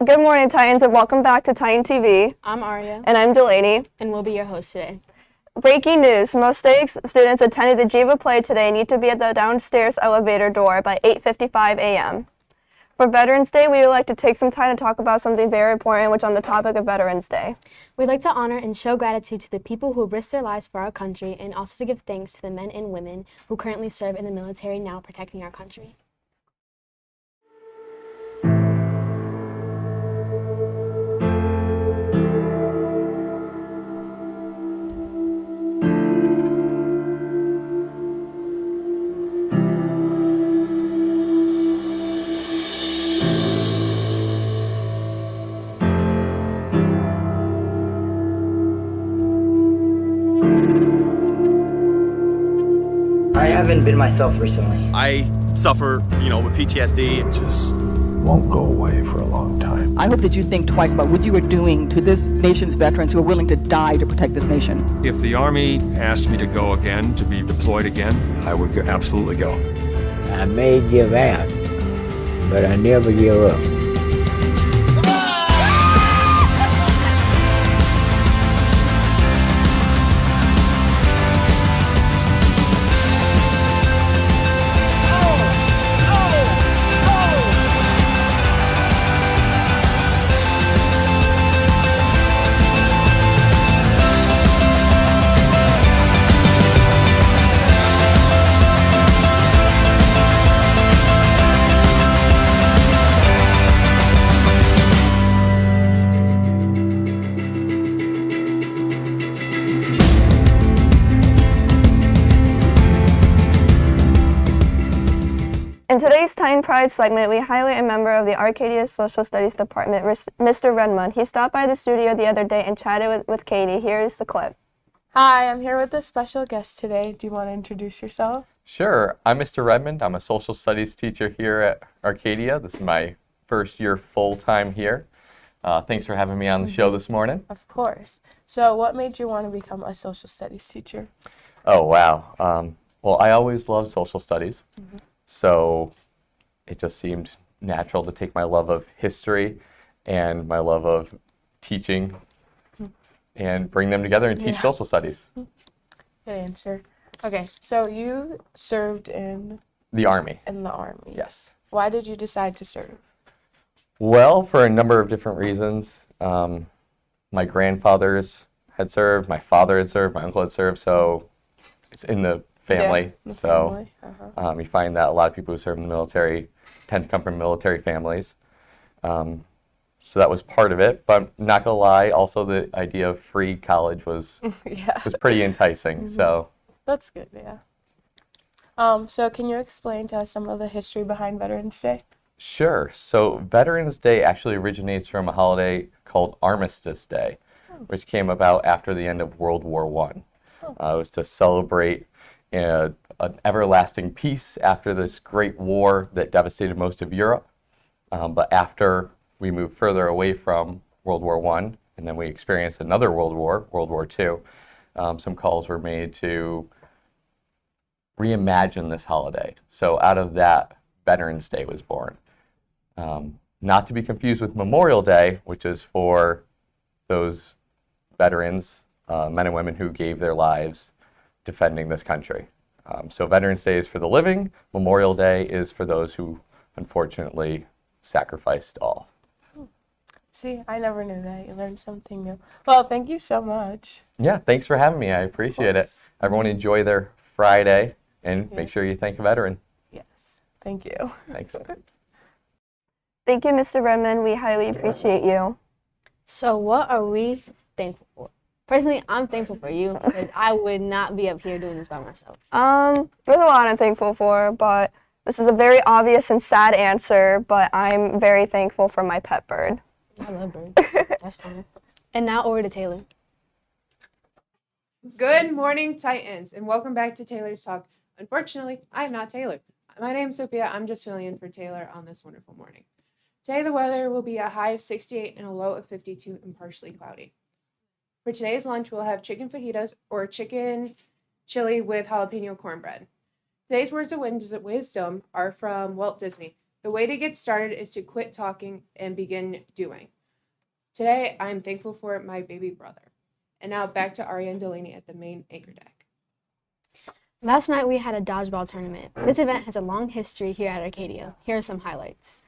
Good morning, Titans, and welcome back to Titan TV. I'm Aria. And I'm Delaney. And we'll be your host today. Breaking news. Most students attending the Jiva Play today need to be at the downstairs elevator door by 8:55 a.m. For Veterans Day, we would like to take some time to talk about something very important, which on the topic of Veterans Day. We'd like to honor and show gratitude to the people who risked their lives for our country, and also to give thanks to the men and women who currently serve in the military now protecting our country. I haven't been myself recently. I suffer, with PTSD. It just won't go away for a long time. I hope that you think twice about what you are doing to this nation's veterans who are willing to die to protect this nation. If the Army asked me to go again, to be deployed again, I would absolutely go. I may give out, but I never give up. In today's Titan Pride segment, we highlight a member of the Arcadia Social Studies Department, Mr. Redmond. He stopped by the studio the other day and chatted with Katie. Here's the clip. Hi, I'm here with a special guest today. Do you want to introduce yourself? Sure. I'm Mr. Redmond. I'm a social studies teacher here at Arcadia. This is my first year full-time here. Thanks for having me on the show this morning. Of course. So what made you want to become a social studies teacher? Oh, wow. Well, I always loved social studies. So it just seemed natural to take my love of history and my love of teaching and bring them together and teach social studies. Good answer. Okay, so you served in The Army. In the Army. Yes. Why did you decide to serve? Well, for a number of different reasons. My grandfathers had served, my father had served, my uncle had served, so it's in the family. Yeah, the so family. You find that a lot of people who serve in the military tend to come from military families. So that was part of it, but I'm not gonna lie, also the idea of free college was was pretty enticing. So that's good, yeah. So can you explain to us some of the history behind Veterans Day? Sure. So Veterans Day actually originates from a holiday called Armistice Day, which came about after the end of World War I. It was to celebrate an everlasting peace after this great war that devastated most of Europe. But after we moved further away from World War I, and then we experienced another World War, World War II, some calls were made to reimagine this holiday. So out of that, Veterans Day was born. Not to be confused with Memorial Day, which is for those veterans, men and women who gave their lives defending this country. So Veterans Day is for the living, Memorial Day is for those who unfortunately sacrificed all. See, I never knew that. You learned something new. Well, thank you so much. Yeah, thanks for having me. I appreciate it. Everyone enjoy their Friday and make sure you thank a veteran. Yes, thank you. Thanks. Thank you, Mr. Redmond. We highly appreciate you. So what are we thankful for? Personally, I'm thankful for you because I would not be up here doing this by myself. There's a lot I'm thankful for, but this is a very obvious and sad answer, but I'm very thankful for my pet bird. I love birds. That's fun. And now over to Taylor. Good morning, Titans, and welcome back to Taylor's Talk. Unfortunately, I am not Taylor. My name is Sophia. I'm just filling in for Taylor on this wonderful morning. Today, the weather will be a high of 68 and a low of 52 and partially cloudy. For today's lunch, we'll have chicken fajitas or chicken chili with jalapeno cornbread. Today's words of wisdom are from Walt Disney. The way to get started is to quit talking and begin doing. Today, I am thankful for my baby brother. And now back to Ariane Delaney at the main anchor deck. Last night we had a dodgeball tournament. This event has a long history here at Arcadia. Here are some highlights.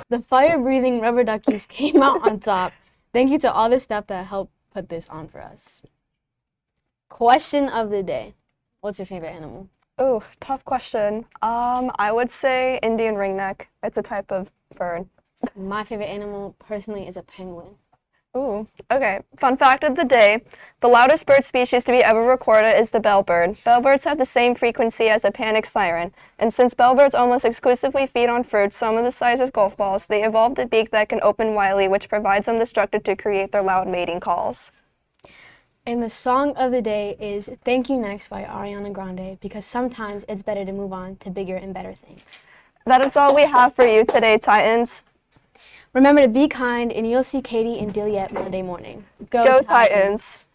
The fire-breathing rubber duckies came out on top. Thank you to all the staff that helped put this on for us. Question of the day. What's your favorite animal? Ooh, tough question. I would say Indian ringneck. It's a type of bird. My favorite animal, personally, is a penguin. Ooh, okay. Fun fact of the day. The loudest bird species to be ever recorded is the bellbird. Bellbirds have the same frequency as a panic siren, and since bellbirds almost exclusively feed on fruits, some of the size of golf balls, they evolved a beak that can open widely, which provides them the structure to create their loud mating calls. And the song of the day is Thank You Next by Ariana Grande, because sometimes it's better to move on to bigger and better things. That is all we have for you today, Titans. Remember to be kind, and you'll see Katie and Dilliette Monday morning. Go Titans.